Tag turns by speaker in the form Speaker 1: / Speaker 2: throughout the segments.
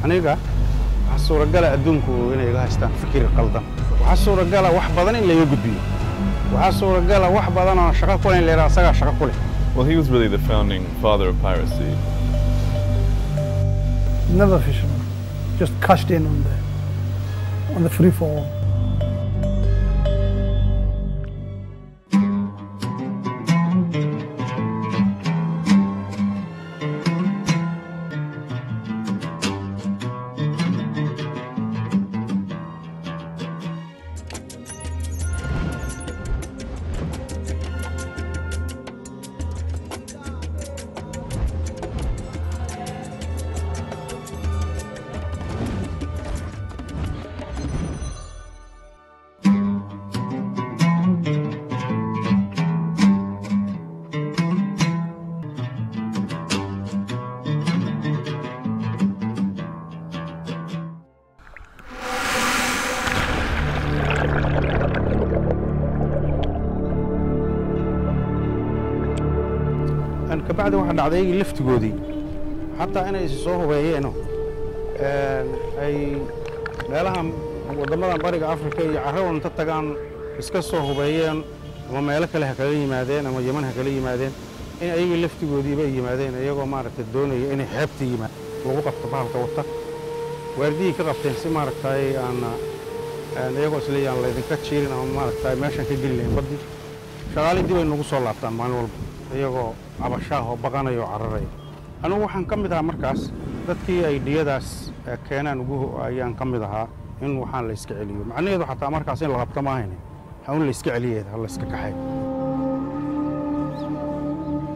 Speaker 1: aniga waxa suuragal ah adduunku inay iga haystaan fikir qaldan waxa suuragal ah wax badan in la iga gudbiyo waxa suuragal ah wax badan oo shaqo ku leh leeyahay asaga shaqo ku leh.
Speaker 2: Well, he was really the founding father of piracy.
Speaker 3: Never fisherman, just cashed in on the free for all.
Speaker 1: بعد واحد عادي لفت جودي حتى أنا يسوه بينه أي لهم وضمنا بريق أفريقيا عرفوا تتجان إسكسوه بين وما يلك له كلي مادين وما يمنها كلي مادين إن أي لفت جودي بيجي مادين أيقو مارك الدنيا إن حبتي ما وقف طبعا توتر وردي كقفتين سمارك تاي أنا أيقو سلي أنا لازم كتشيرنا مارك تاي ماشان كجيلين بدي شغالي دي بنقص الله طبعا ما نقول iyagoo abashaha baqanayo cararay anu waxaan kamid ahaa markaas dadkii ay dhiyadaas keenan ugu ayaan kamid ahaa in waxaan la iska celiyo macnaheedu xataa markaas in la qabto ma ahayn hawn la iska celiyeed la iska kaxay.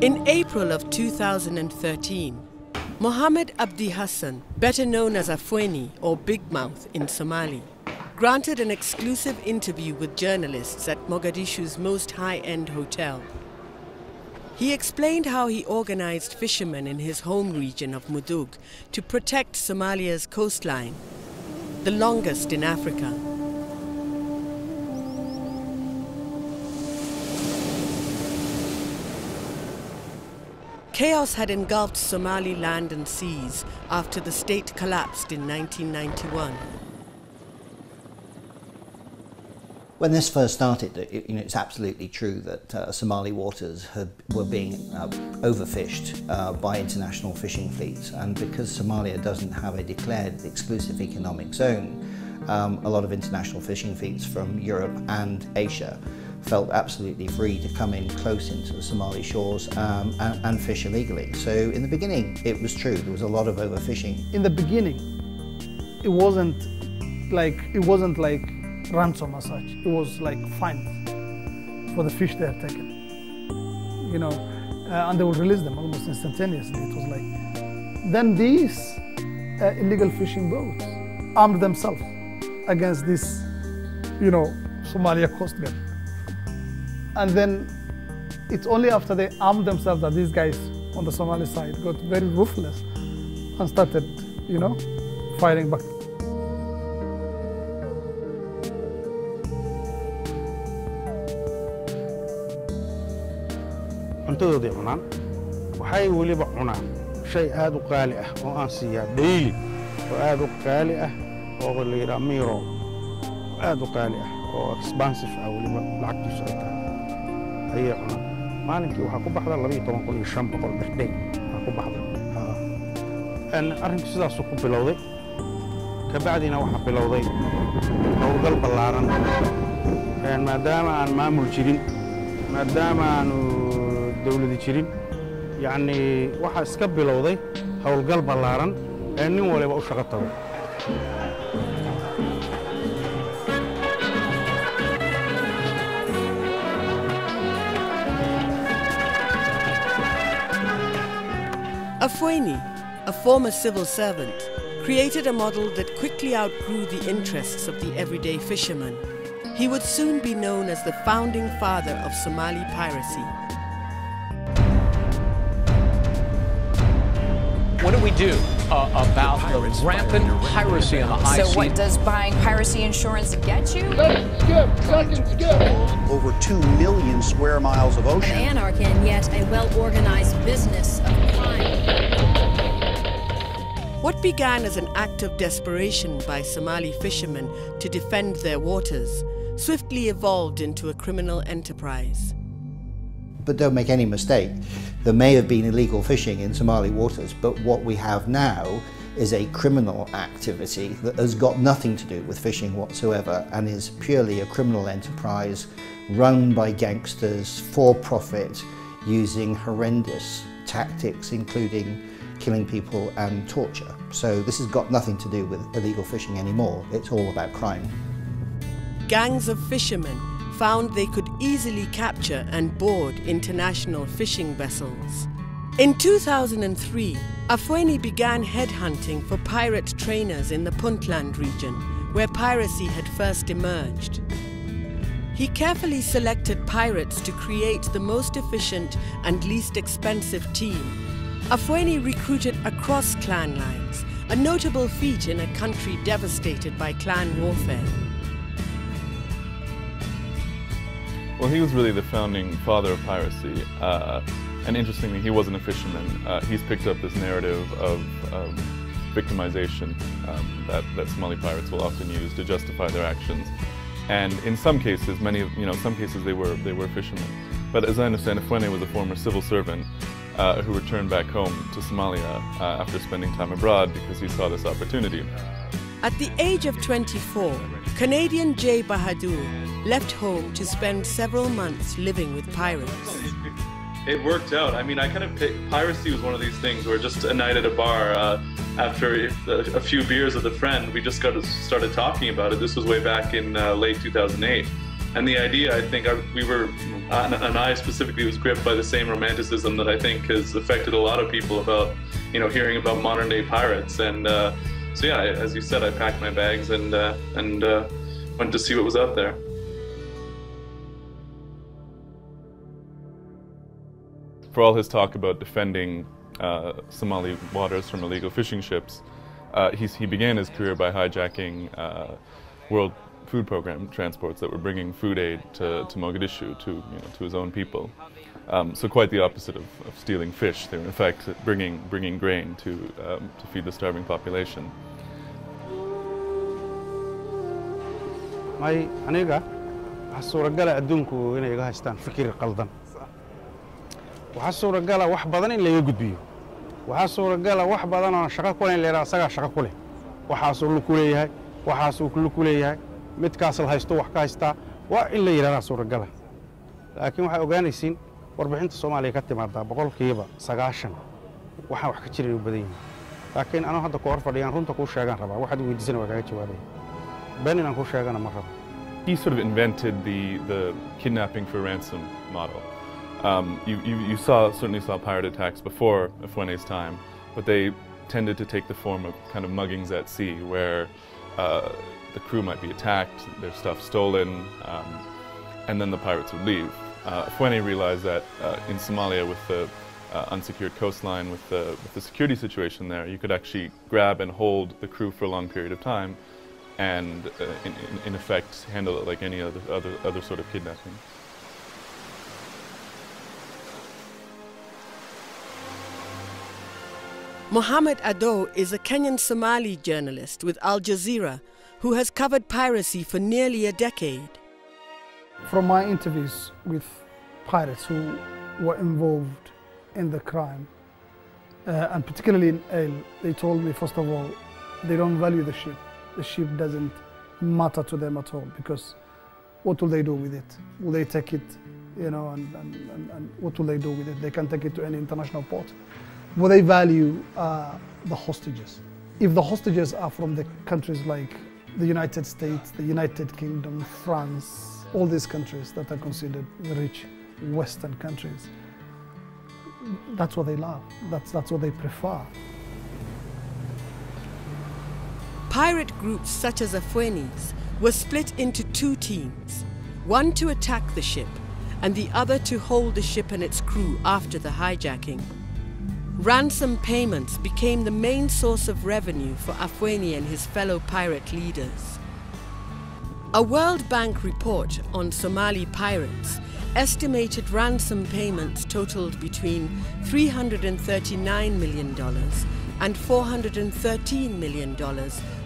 Speaker 4: In April of 2013, Mohammed Abdi Hassan, better known as Afweni or Big Mouth in Somali, granted an exclusive interview with journalists at Mogadishu's most high-end hotel. He explained how he organized fishermen in his home region of Mudug to protect Somalia's coastline, the longest in Africa. Chaos had engulfed Somali land and seas after the state collapsed in 1991.
Speaker 5: When this first started, it's absolutely true that Somali waters were being overfished by international fishing fleets, and because Somalia doesn't have a declared exclusive economic zone, a lot of international fishing fleets from Europe and Asia felt absolutely free to come in close into the Somali shores and fish illegally. So in the beginning, it was true, there was a lot of overfishing.
Speaker 3: In the beginning, it wasn't like ransom as such. It was like fines for the fish they had taken, and they would release them almost instantaneously. It was like, then these illegal fishing boats armed themselves against this, Somalia Coast Guard. And then it's only after they armed themselves that these guys on the Somali side got very ruthless and started, firing back.
Speaker 1: cuntadoodii cunaan waxay waliba cunaan shay aad u qaali ah oo aan siiyaa daily oo aad u qaali ah oo la yiraahdo miro aad u qaali ah oo expensive ah waliba lacagtiisu ay tahay ayay cunaan maalinkii waxa ku baxda 12,500 birthday waxa ku baxda arrinku sidaas ku bilowday kabacdina waxaa bilowday howlgal ballaaran maadaama aan maamul jirin maadaama aanu dawladi jirin yacni waxaa iska bilowday howlgal ballaaran ee nin waliba u shaqo tago
Speaker 4: Afweni, a former civil servant, created a model that quickly outgrew the interests of the everyday fisherman. He would soon be known as the founding father of Somali piracy.
Speaker 6: What do we do about the rampant piracy on the high seas?
Speaker 7: So what does buying piracy insurance get you?
Speaker 8: Second skip. Over 2 million square miles of ocean.
Speaker 9: An anarchy and yet a well-organized business of crime.
Speaker 4: What began as an act of desperation by Somali fishermen to defend their waters swiftly evolved into a criminal enterprise.
Speaker 5: But don't make any mistake, there may have been illegal fishing in Somali waters, but what we have now is a criminal activity that has got nothing to do with fishing whatsoever and is purely a criminal enterprise run by gangsters for profit using horrendous tactics including killing people and torture. So this has got nothing to do with illegal fishing anymore, it's all about crime.
Speaker 4: Gangs of fishermen found they could easily capture and board international fishing vessels. In 2003, Afweni began headhunting for pirate trainers in the Puntland region, where piracy had first emerged. He carefully selected pirates to create the most efficient and least expensive team. Afweni recruited across clan lines, a notable feat in a country devastated by clan warfare.
Speaker 2: Well, he was really the founding father of piracy, and interestingly, he wasn't a fisherman. He's picked up this narrative of victimization that Somali pirates will often use to justify their actions. And in some cases, some cases they were fishermen. But as I understand, Afweni was a former civil servant who returned back home to Somalia after spending time abroad because he saw this opportunity.
Speaker 4: At the age of 24, Canadian Jay Bahadur left home to spend several months living with pirates.
Speaker 2: It worked out. I mean, I kind of picked, piracy was one of these things where just a night at a bar, after a few beers with a friend, we just started talking about it. This was way back in late 2008. And the idea, I think, and I specifically was gripped by the same romanticism that I think has affected a lot of people about, hearing about modern day pirates. And so yeah, as you said, I packed my bags and went to see what was out there. For all his talk about defending Somali waters from illegal fishing ships, he began his career by hijacking World Food Program transports that were bringing food aid to Mogadishu, to his own people. So quite the opposite of stealing fish. They were in fact bringing grain to feed the starving population.
Speaker 1: aniga waxa suuragala adduunku inay iga haystaan fikir qaldan waxa suuragala wax badan in laga gudbiyo waxa suuragala wax badan oo shaqo ku leeyahay asaga shaqo ku leh waxaas uu ku leeyahay waxaas uu ku leeyahay midkaas la haysto wax ka haysta waa in la yiraahdo suuragala laakiin waxa ogaanaysiin warbixinta Soomaaliya ka timaada 90% waxa wax ka jiray u badan yahay laakiin anu hadda ku hor fadhiyaan runta ku sheegan rabaa waxaad weydiisan waa kaga jawaabay beeninaan ku sheegana ma rabo.
Speaker 2: He sort of invented the kidnapping for ransom model. You certainly saw pirate attacks before Afwene's time, but they tended to take the form of kind of muggings at sea, where the crew might be attacked, their stuff stolen, and then the pirates would leave. Afweni realized that in Somalia, with the unsecured coastline, with the security situation there, you could actually grab and hold the crew for a long period of time, and in effect handle it like any other sort of kidnapping.
Speaker 4: Mohammed Ado is a Kenyan Somali journalist with Al Jazeera who has covered piracy for nearly a decade.
Speaker 3: From my interviews with pirates who were involved in the crime, and particularly in El, they told me, first of all, they don't value the ship. The ship doesn't matter to them at all, because what will they do with it? Will they take it, you know, and what will they do with it? They can take it to any international port. Will they value the hostages? If the hostages are from the countries like the United States, the United Kingdom, France, all these countries that are considered rich Western countries, that's what they love. That's what they prefer.
Speaker 4: Pirate groups such as Afwenis were split into two teams, one to attack the ship and the other to hold the ship and its crew after the hijacking. Ransom payments became the main source of revenue for Afweni and his fellow pirate leaders. A World Bank report on Somali pirates estimated ransom payments totaled between $339 million and $413 million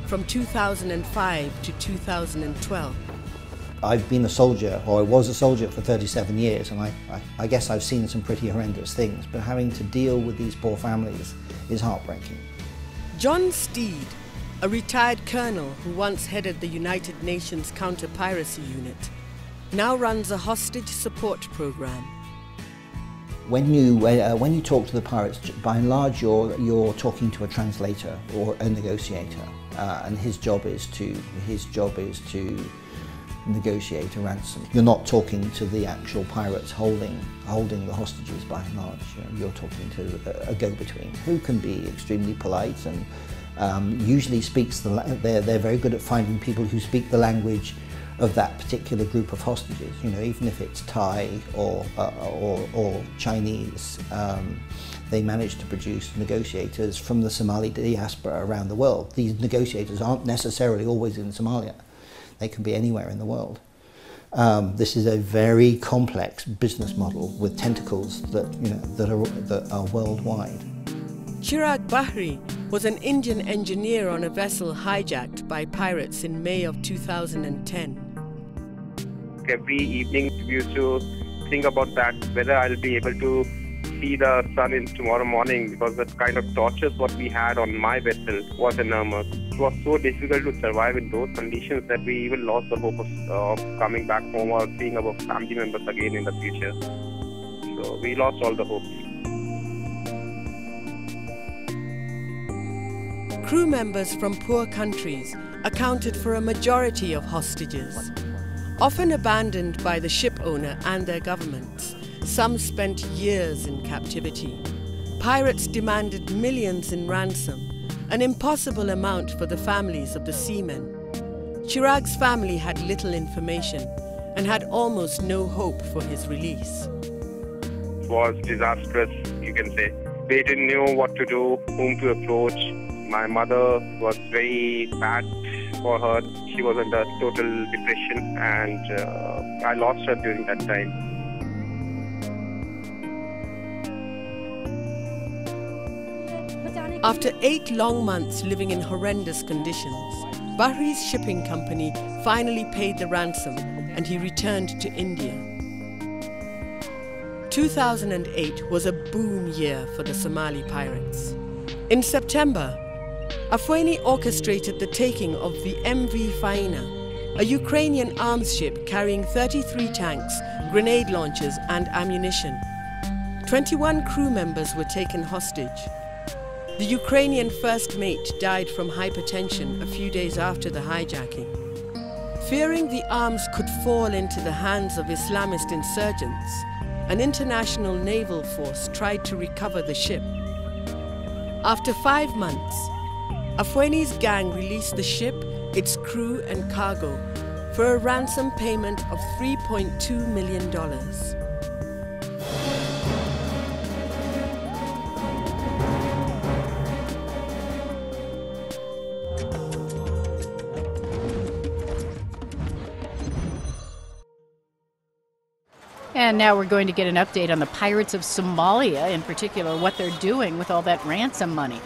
Speaker 4: from 2005 to 2012.
Speaker 5: I've been a soldier, or I was a soldier for 37 years, and I guess I've seen some pretty horrendous things, but having to deal with these poor families is heartbreaking.
Speaker 4: John Steed, a retired colonel who once headed the United Nations Counter-Piracy Unit, now runs a hostage support program.
Speaker 5: When you talk to the pirates, by and large, you're talking to a translator or a negotiator, and his job is to negotiate a ransom. You're not talking to the actual pirates holding the hostages. By and large, you're talking to a go-between who can be extremely polite and usually speaks they're very good at finding people who speak the language of that particular group of hostages. You know, even if it's Thai or Chinese, they manage to produce negotiators from the Somali diaspora around the world. These negotiators aren't necessarily always in Somalia. They can be anywhere in the world. This is a very complex business model with tentacles that are worldwide.
Speaker 4: Chirag Bahri was an Indian engineer on a vessel hijacked by pirates in May of 2010.
Speaker 10: Every evening we used to think about that, whether I'll be able to see the sun in tomorrow morning, because the kind of torches what we had on my vessel was enormous. It was so difficult to survive in those conditions that we even lost the hope of coming back home or seeing our family members again in the future. So we lost all the hopes.
Speaker 4: Crew members from poor countries accounted for a majority of hostages. Often abandoned by the ship owner and their governments, some spent years in captivity. Pirates demanded millions in ransom, an impossible amount for the families of the seamen. Chirag's family had little information and had almost no hope for his release.
Speaker 10: It was disastrous, you can say. They didn't know what to do, whom to approach. My mother was very bad for her. She was under total depression, and I lost her during that time.
Speaker 4: After 8 long months living in horrendous conditions, Bahri's shipping company finally paid the ransom and he returned to India. 2008 was a boom year for the Somali pirates. In September, Afweni orchestrated the taking of the MV Faina, a Ukrainian arms ship carrying 33 tanks, grenade launchers and ammunition. 21 crew members were taken hostage. The Ukrainian first mate died from hypertension a few days after the hijacking. Fearing the arms could fall into the hands of Islamist insurgents, an international naval force tried to recover the ship. After 5 months, Afweni's gang released the ship, its crew and cargo for a ransom payment of $3.2 million.
Speaker 11: And now we're going to get an update on the pirates of Somalia, in particular, what they're doing with all that ransom money.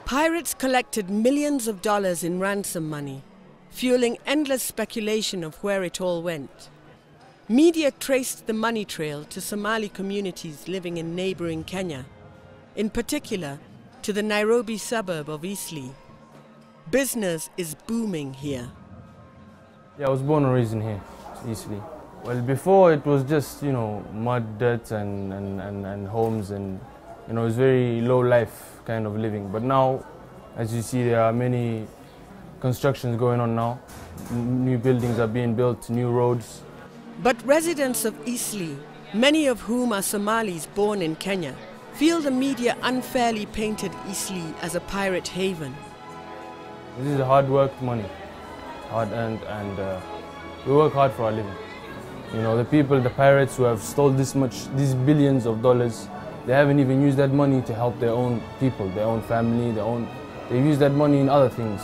Speaker 4: Pirates collected millions of dollars in ransom money, fueling endless speculation of where it all went. Media traced the money trail to Somali communities living in neighboring Kenya, in particular to the Nairobi suburb of Eastleigh. Business is booming here.
Speaker 12: Yeah, I was born and raised in here, easily. Well, before it was just, you know, mud, dirt and homes, and, you know, it was very low life kind of living. But now, as you see, there are many constructions going on now. New buildings are being built, new roads.
Speaker 4: But residents of Eastleigh, many of whom are Somalis born in Kenya, feel the media unfairly painted Eastleigh as a pirate haven.
Speaker 12: This is hard work money, hard earned, and we work hard for our living. You know, the people, the pirates who have stole these billions of dollars, they haven't even used that money to help their own people, their own family, they use that money in other things.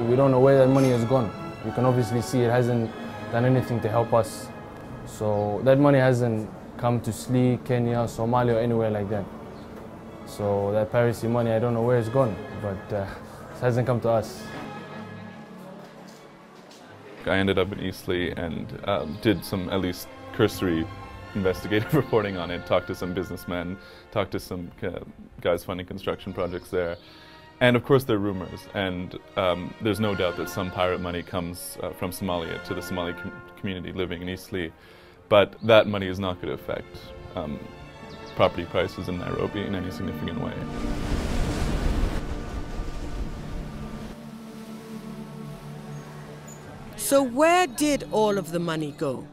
Speaker 12: We don't know where that money has gone. You can obviously see it hasn't done anything to help us. So that money hasn't come to Eastleigh, Kenya, Somalia, or anywhere like that. So that piracy money, I don't know where it's gone, but it hasn't come to us.
Speaker 2: I ended up in Eastleigh and did some at least cursory investigative reporting on it, talked to some businessmen, talked to some guys funding construction projects there. And of course there are rumors, and there's no doubt that some pirate money comes from Somalia to the Somali community living in Eastleigh, but that money is not going to affect property prices in Nairobi in any significant way.
Speaker 4: So where did all of the money go?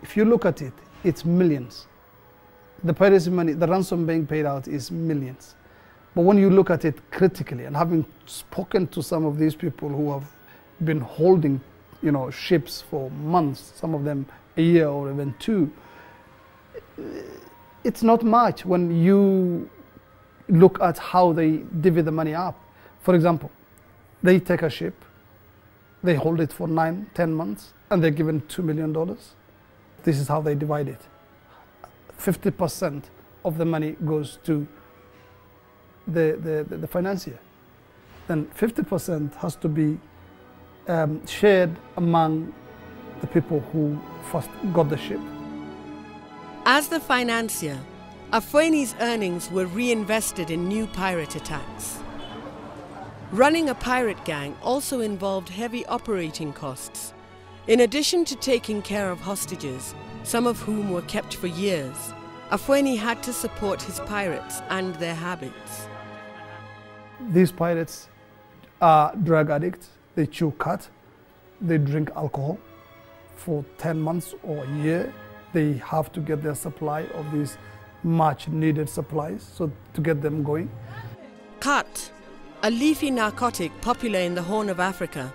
Speaker 3: If you look at it, it's millions. The piracy money, the ransom being paid out is millions. But when you look at it critically, and having spoken to some of these people who have been holding, you know, ships for months, some of them a year or even two, it's not much when you look at how they divvy the money up. For example, they take a ship, they hold it for 9-10 months, and they're given $2 million. This is how they divide it. 50% of the money goes to the financier. Then 50% has to be shared among the people who first got the ship.
Speaker 4: As the financier, Afweni's earnings were reinvested in new pirate attacks. Running a pirate gang also involved heavy operating costs. In addition to taking care of hostages, some of whom were kept for years, Afweni had to support his pirates and their habits.
Speaker 3: These pirates are drug addicts. They chew cut, they drink alcohol. For 10 months or a year, they have to get their supply of these much needed supplies so to get them going.
Speaker 4: Kat, a leafy narcotic popular in the Horn of Africa,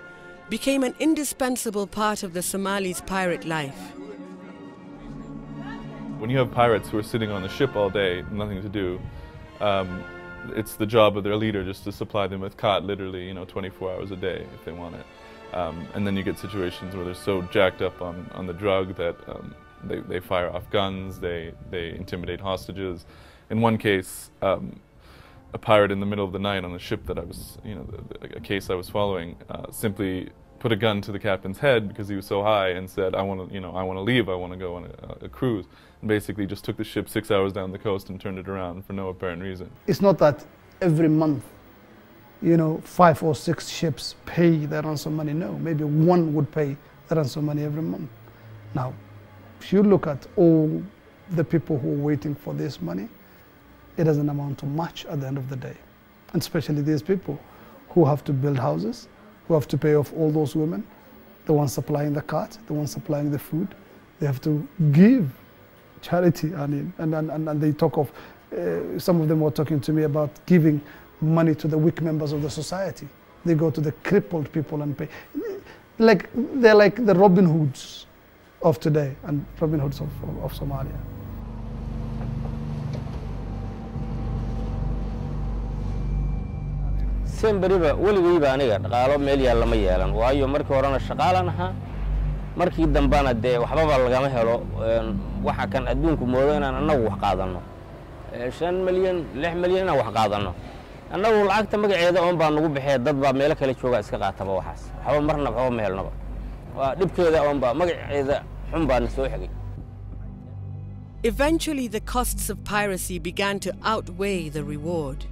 Speaker 4: became an indispensable part of the Somalis' pirate life.
Speaker 2: When you have pirates who are sitting on the ship all day, nothing to do, it's the job of their leader just to supply them with khat, literally, 24 hours a day if they want it. And then you get situations where they're so jacked up on the drug that they fire off guns, they intimidate hostages. In one case, a pirate in the middle of the night on the ship that I was, a case I was following, simply put a gun to the captain's head because he was so high and said, I want to leave, I want to go on a cruise. And basically just took the ship 6 hours down the coast and turned it around for no apparent reason.
Speaker 3: It's not that every month, 5 or 6 ships pay the ransom money. No, maybe one would pay the ransom money every month. Now, if you look at all the people who are waiting for this money, it doesn't amount to much at the end of the day. And especially these people who have to build houses, who have to pay off all those women, the ones supplying the cart, the ones supplying the food. They have to give charity, and they talk of, some of them were talking to me about giving money to the weak members of the society. They go to the crippled people and pay. They're like the Robin Hoods of today and Robin Hoods of Somalia.
Speaker 13: Semberiba waligayba aniga dhaqaalo meel yaal lama yeelan waayo markii horena shaqaalan ahaa markii dambana dee waxba lagama helo waxa kan adduunku moodo inaan anagu wax qaadano 5 milyan 6 milyan inaan wax qaadano anagu lacagta magaceeda oon baan nagu bixiyay dad baa meel kale jooga iska qaataba waxaas waxba marna waxba ma helnaba waa dhibkeeda oon baa magaceeda xun baan soo xigay.
Speaker 4: Eventually the costs of piracy began to outweigh the reward.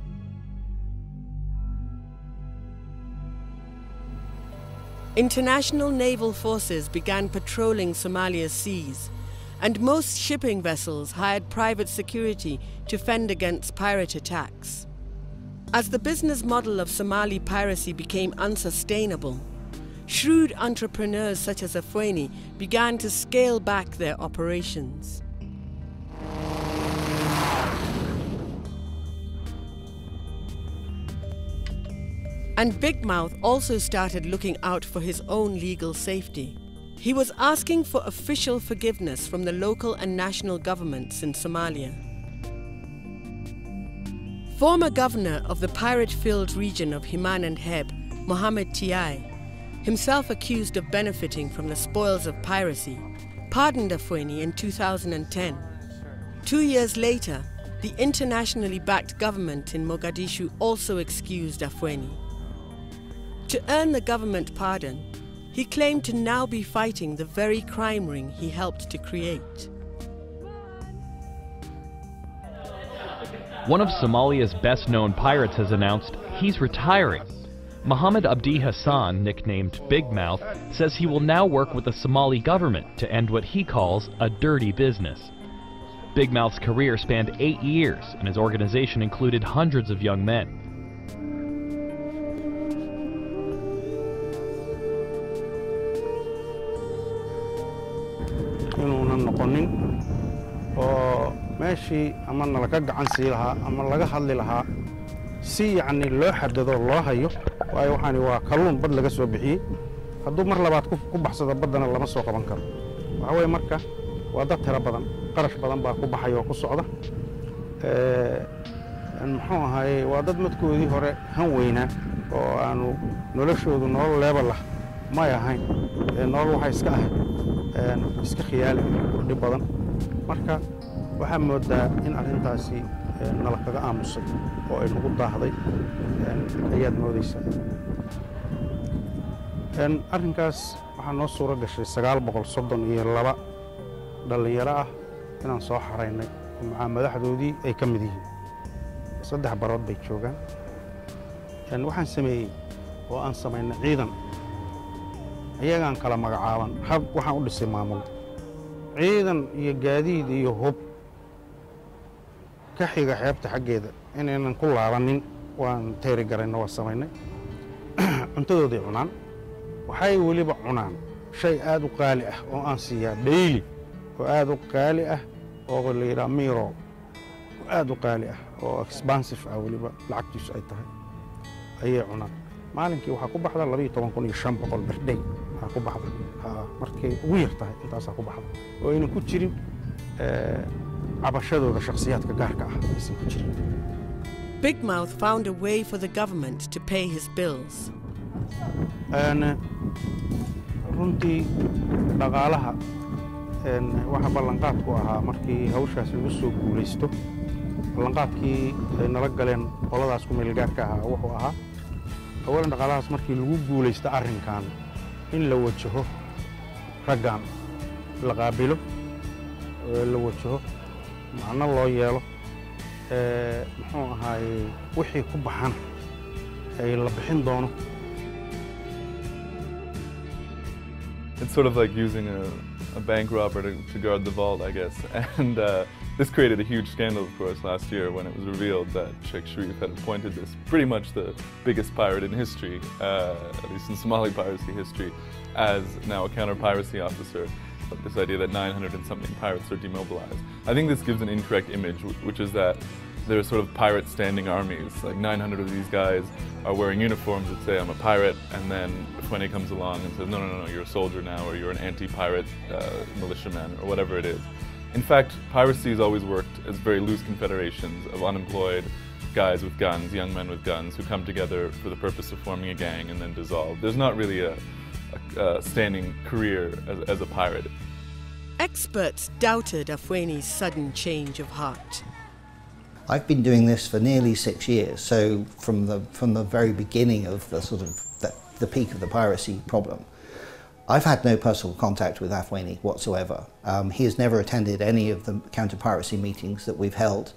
Speaker 4: International naval forces began patrolling Somalia's seas, and most shipping vessels hired private security to fend against pirate attacks. As the business model of Somali piracy became unsustainable, shrewd entrepreneurs such as Afweni began to scale back their operations. And Big Mouth also started looking out for his own legal safety. He was asking for official forgiveness from the local and national governments in Somalia. Former governor of the pirate-filled region of Himan and Heb, Mohammed Tiai, himself accused of benefiting from the spoils of piracy, pardoned Afweni in 2010. 2 years later, the internationally backed government in Mogadishu also excused Afweni. To earn the government pardon, he claimed to now be fighting the very crime ring he helped to create.
Speaker 14: One of Somalia's best-known pirates has announced he's retiring. Mohammed Abdi Hassan, nicknamed Big Mouth, says he will now work with the Somali government to end what he calls a dirty business. Big Mouth's career spanned 8 years, and his organization included hundreds of young men.
Speaker 1: inuunan noqonin oo meeshii ama nalaga gacan sii lahaa ama laga hadli lahaa si yacni loo xadado loo hayo waayo waxaani waa kalluun bad laga soo bixiyey hadduu mar labaad ku baxsado baddana lama soo qaban karo waxa weeye marka waa dad tiro badan qarash badan baa ku baxaya oo ku socda muxuu ahaayey waa dad madkoodii hore han weynaa oo aanu noloshoodu nolol leebal ah may ahayn nolol waxay iska ahayd iska khiyaali oo dhib badan marka waxaa moodaa in arrintaasi nala kaga aamusay oo ay nagu daahday ayaad moodaysaa arrinkaas waxaa noo suuro gashay 932 dhallinyaro ah inaan soo xaraynay oo madaxdoodii ay ka mid yihiin 3 barood bay joogaan waxaan sameeyey oo aan samaynay ciidan ayagaan kala magacaaban hab waxaan u dhisay maamul ciidan iyo gaadiid iyo hub ka xiga xeebta xaggeeda inaynan ku laabanin waan teeri garayna waa samaynay cuntadooday cunaan waxay weliba cunaan shay aad u qaali ah oo aan siiyaa daily oo aad u qaali ah oo la yidhaha miro aad u qaali ah oo expensive ah weliba lacagtiisu ay tahay ayay cunaan maalinkii waxaa ku baxda 12,500 birday ku baxda markay ugu yar tahay intaasaa ku baxda oo aynan ku jirin cabashadooda shakhsiyaadka gaarka ah aysan ku jirin.
Speaker 4: Big Mouth found a way for the government to pay his bills.
Speaker 1: runtii dhaqaalaha waxa ballanqaadku ahaa markii hawshaas lagu soo guulaysto ballanqaadkii ay nala galeen qoladaas ku meel gaarka ahaa wuxuu ahaa awalan dhaqaalahaas markii lagu guulaysto arrinkan in la wajaho raggan la qaabilo la wajaho macno loo yeelo muxuu ahaayey wixii ku baxan ay la bixin doono.
Speaker 2: It's sort of like using a bank robber to guard the vault, I guess. And this created a huge scandal, of course, last year when it was revealed that Sheikh Sharif had appointed this pretty much the biggest pirate in history, at least in Somali piracy history, as now a counter-piracy officer. This idea that 900 and something pirates are demobilized. I think this gives an incorrect image, which is that there are sort of pirate standing armies. Like 900 of these guys are wearing uniforms that say, I'm a pirate, and then Afweni comes along and says, no, no, no, you're a soldier now, or you're an anti-pirate militiaman, or whatever it is. In fact, piracy has always worked as very loose confederations of unemployed guys with guns, young men with guns, who come together for the purpose of forming a gang and then dissolve. There's not really a standing career as a pirate.
Speaker 4: Experts doubted Afweni's sudden change of heart.
Speaker 5: I've been doing this for nearly 6 years, so from the very beginning of the sort of the peak of the piracy problem, I've had no personal contact with Afweni whatsoever. He has never attended any of the counter-piracy meetings that we've held,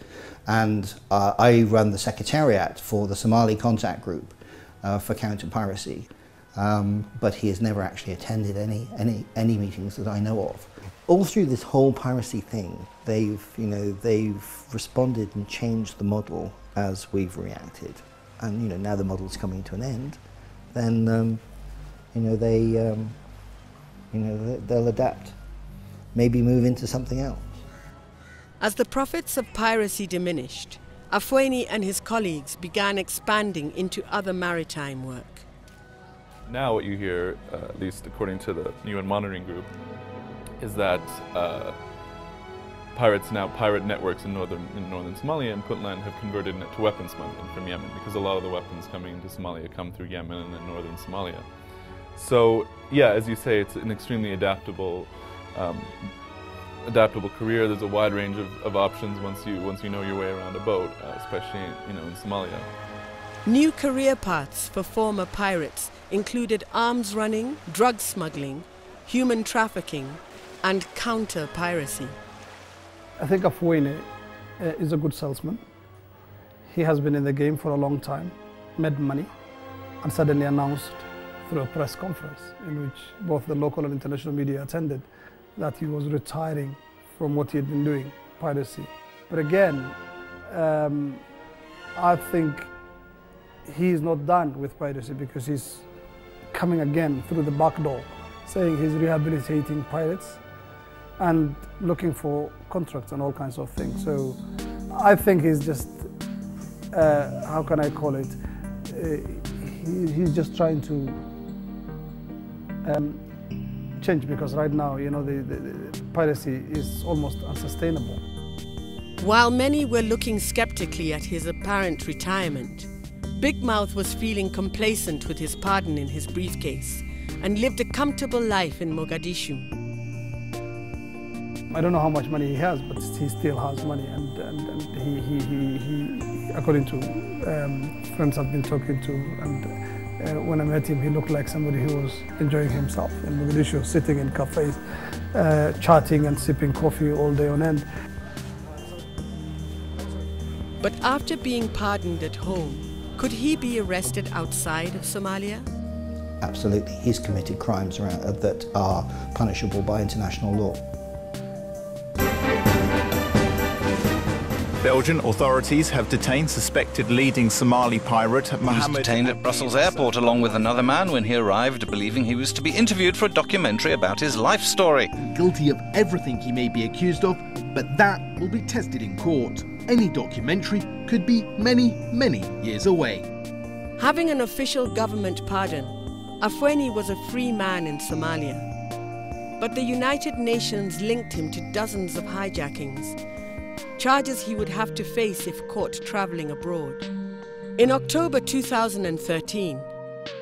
Speaker 5: and I run the secretariat for the Somali contact group for counter-piracy. but he has never actually attended any meetings that I know of. All through this whole piracy thing, they've responded and changed the model as we've reacted, and now the model's coming to an end. Then they'll adapt, maybe move into something else.
Speaker 4: As the profits of piracy diminished, Afweni and his colleagues began expanding into other maritime work.
Speaker 2: Now what you hear, at least according to the UN monitoring group, is that pirate networks in northern Somalia and Puntland have converted it to weapons smuggling from Yemen, because a lot of the weapons coming into Somalia come through Yemen and then northern Somalia. So yeah, as you say, it's an extremely adaptable career. There's a wide range of options once you know your way around a boat, especially in Somalia.
Speaker 4: New career paths for former pirates included arms running, drug smuggling, human trafficking, and counter-piracy.
Speaker 3: I think Afweni is a good salesman. He has been in the game for a long time, made money, and suddenly announced through a press conference in which both the local and international media attended that he was retiring from what he had been doing, piracy. But again, I think he's not done with piracy, because he's coming again through the back door, saying he's rehabilitating pirates and looking for contracts and all kinds of things. So I think he's just, how can I call it, he's just trying to change, because right now, the piracy is almost unsustainable.
Speaker 4: While many were looking skeptically at his apparent retirement, Big Mouth was feeling complacent with his pardon in his briefcase and lived a comfortable life in Mogadishu.
Speaker 3: I don't know how much money he has, but he still has money, and he according to friends I've been talking to, and when I met him, he looked like somebody who was enjoying himself in Mogadishu, sitting in cafes, chatting and sipping coffee all day on end.
Speaker 4: But after being pardoned at home, could he be arrested outside of Somalia?
Speaker 5: Absolutely. He's committed crimes that are punishable by international law.
Speaker 15: Belgian authorities have detained suspected leading Somali pirate Mohammed.
Speaker 16: He was detained at Brussels airport along with another man when he arrived, believing he was to be interviewed for a documentary about his life story.
Speaker 17: Guilty of everything he may be accused of, but that will be tested in court. Any documentary could be many, many years away.
Speaker 4: Having an official government pardon, Afweni was a free man in Somalia. But the United Nations linked him to dozens of hijackings, charges he would have to face if caught traveling abroad. In October 2013,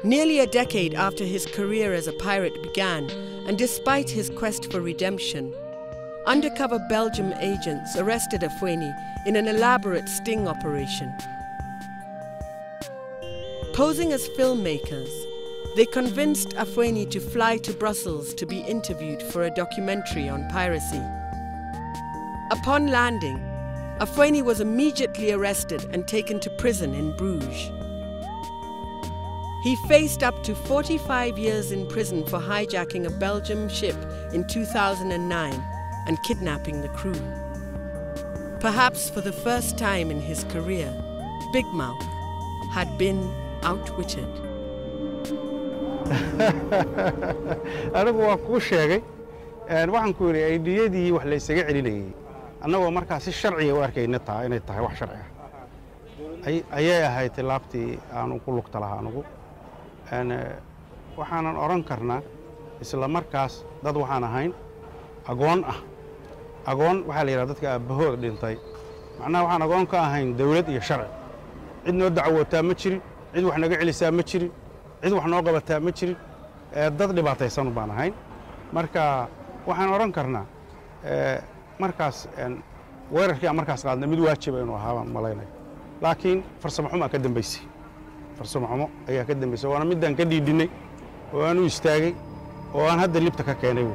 Speaker 4: nearly a decade after his career as a pirate began, and despite his quest for redemption, undercover Belgian agents arrested Afweni in an elaborate sting operation. Posing as filmmakers, they convinced Afweni to fly to Brussels to be interviewed for a documentary on piracy. Upon landing, Afweni was immediately arrested and taken to prison in Bruges. He faced up to 45 years in prison for hijacking a Belgian ship in 2009 and kidnapping the crew. Perhaps for the first time in his career, Big Mouth had been outwitted.
Speaker 1: anigu waa kuu sheegay waxaan ku yiri aydiyadii wax la isaga celinayay annagoo markaa si sharciya u arkayna inay tahay wax sharci ah ayay ahayd tilaabtii aanu ku lugta lahaa anigu waxaanan oran karnaa isla markaas dad waxaan ahayn agoon waxaa la yiraahdaa dadka aabahood dhintay macnaha waxaan agoon ka ahayn dawlad iyo sharci cid noo dacwootaa ma jirin cid wax naga celisaa ma jirin cid wax noo qabataa ma jirin dad dhibaataysan baan ahayn marka waxaan oran karnaa markaas weerarkii aan markaas qaadnay mid waajib inuu ahaa baan malaynay laakiin farsamo xumo ka dambeysay ayaa ka dambeysay waana midaan ka dhiidhinay oo aan u istaagay oo aan hadda libta ka keenay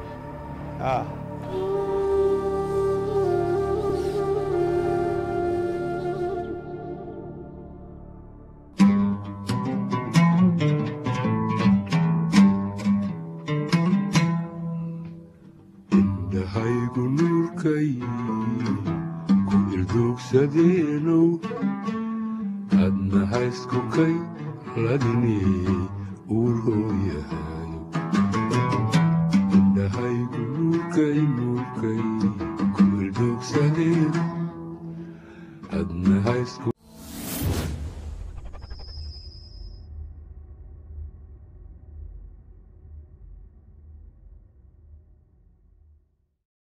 Speaker 18: dugsadeeno adna hayskukay ladini urhooyahayo indhahaygu nuurkay nuurkay kuildugsadeeno adna haysku